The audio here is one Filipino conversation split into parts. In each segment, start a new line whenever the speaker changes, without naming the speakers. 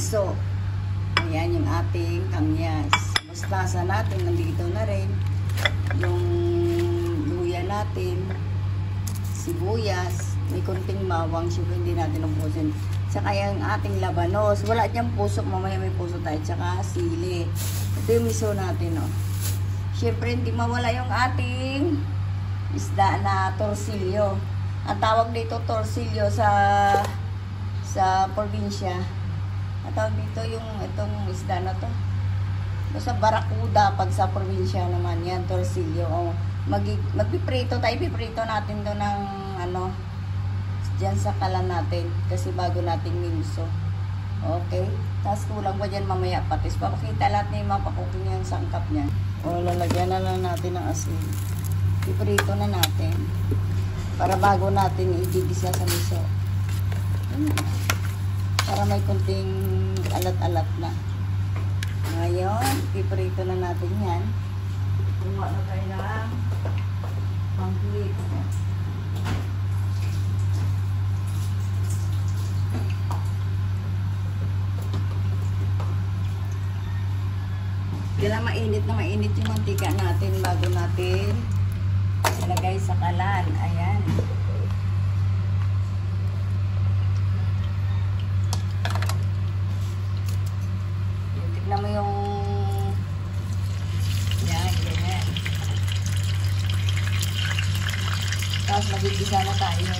miso. Ayan yung ating kamyas. Mustasa natin, nandito na rin. Yung luya natin, sibuyas, may konting bawang, syempre hindi natin ubusin. Tsaka yung ating labanos. Wala diyang puso, mamaya may puso tayo. Tsaka sili. Ito yung miso natin, oh. Syempre hindi mawala yung ating isda na torsilyo. Ang tawag dito torsilyo sa probinsya. Ang tawag dito yung itong isda na to. Sa barakuda pag sa probinsya naman yan, torsilyo. O, magpiprito tayo, piprito natin to ng ano, dyan sa kalan natin. Kasi bago nating miso. Okay? Tapos kulang pa dyan mamaya patis. Papakita lahat na yung mapakukin yung sangkap niya. O, lalagyan na lang natin ng asin. Piprito na natin. Para bago natin igigisa sa miso. Para may kunting alat-alat na. Ngayon, piprito na natin yan. Kumuha na tayo ng pangkulit. Kailangan mainit na mainit yung mantika natin bago natin ilagay sa kalan. Ayan. Tignan mo yung yan, ganyan. Tapos magigisa na tayo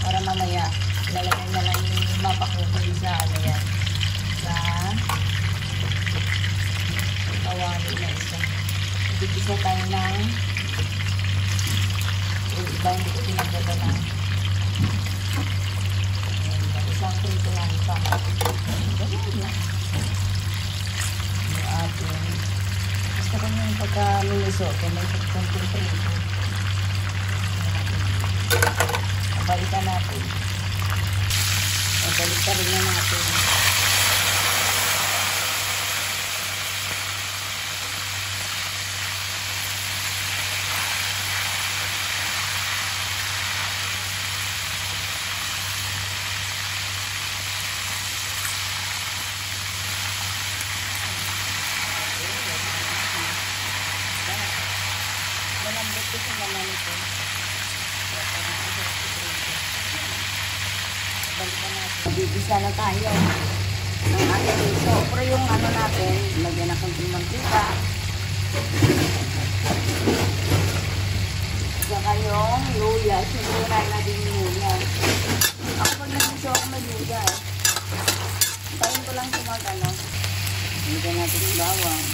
para mamaya ilalagay na lang yung mapakukulit sa ano yan, sa kawali na isa. Magigisa tayo ng iba hindi ko pinagdada na isang prito lang pa. Ganyan yan. Yung ating gusto ko yung pagka-miniso kaya may konting prito. Balikan natin. Balikan rin na natin. Malambot ko sa naman ito. Balikan natin. Bibisa na tayo ng ating miso. Pero yung ano natin, lagyan na konting mantika. Saka yung luya. Siyempre na natin yung luya. Ako pag nag-miso ako may luya. Tayin ko lang sa mga ano. Lagyan natin yung bawang.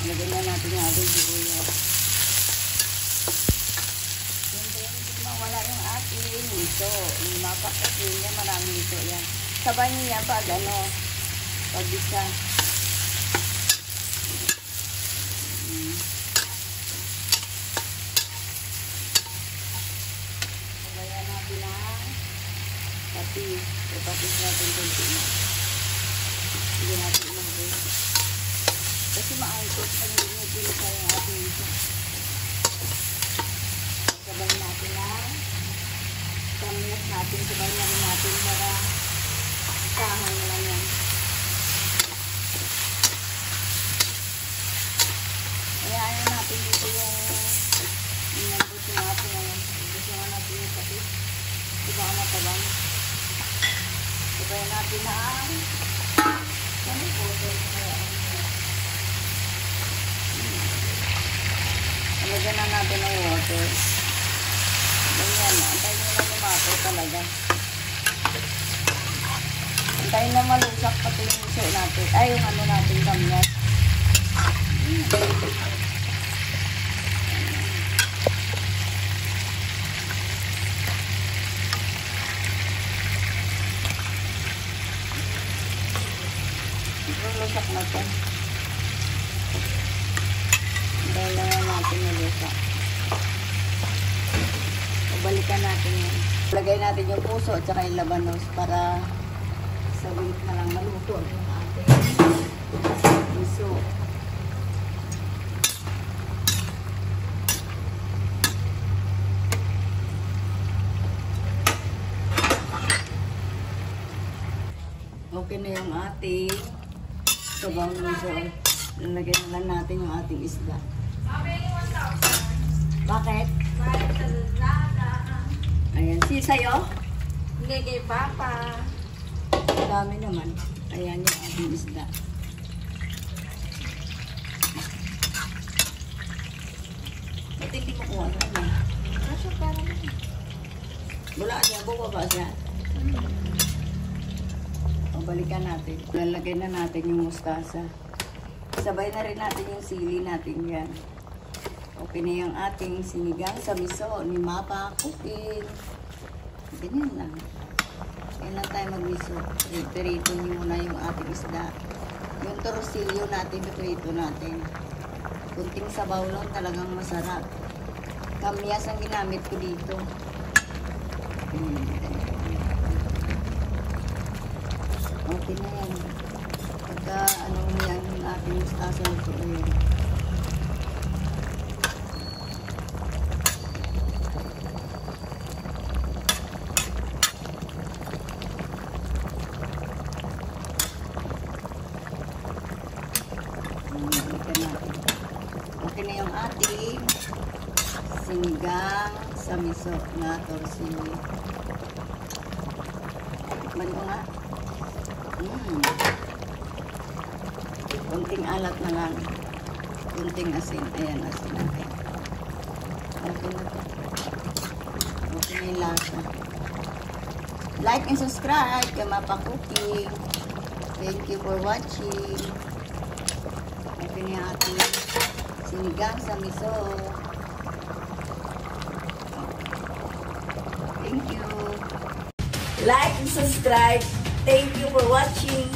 Lagyan na natin yung ating sibuyas. Wala yung ating miso. Yung mapakasin niya, maraming miso yan. Sabay niya pag ano, pag isa. Sabayan natin ang patis. Patis natin kunti na. Hindi natin umagin. Kasi maangkot pag hindi sa yung ating miso. Sabay natin ang kamyas natin. Sabay na rin natin para sahang na lang yan. Ayayin natin dito yung gusto natin. Gusto natin yung patis. Diba ka matabang. Sabay natin ang kami po. Lagyan na natin ng water. Ganyan. Antayin nyo lang lumato talaga. Antayin na malusak pati yung miso natin. Ay, yung ano natin kamyas. Lusak na ito. Dahil lang natin malusak. Balikan natin yan. Lagay natin yung puso at saka yung labanos para sa bilik na lang maluto yung ating miso. Okay na yung ating sabaw ng miso. Lalagyan na lang natin yung ating isda. Bakit? Ayan, sa'yo?
Hindi kay Papa.
Dami naman. Ayan yung ating isda. Ito hindi mo kuha na.
Kaso parang...
Wala siya, bubaba siya. O, balikan natin. Lalagay na natin yung mustasa. Sabay na rin natin yung sili natin yan. Okay na yung ating sinigang sa miso ni Mapa Cooking. Ganyan lang. Yan lang tayo mag-miso. Prito niyo muna yung ating isda. Yung torsilyo natin, prito natin. Kunting sabaw lang, talagang masarap. Kamyas ang ginamit ko dito. Okay na yan. Pagka anong yan yung ating mustasa ito. Ayan. Okay na yung ating sinigang sa miso na torsilyo. Tikman ko nga. Kunting alat na lang. Kunting asin. Ayan, asin natin. Okay na to. Okay na yung lasa. Like and subscribe kay Mapa Cooking. Thank you for watching. Okay na yung ating sinigang sa miso. Thank you. Like and subscribe. Thank you for watching.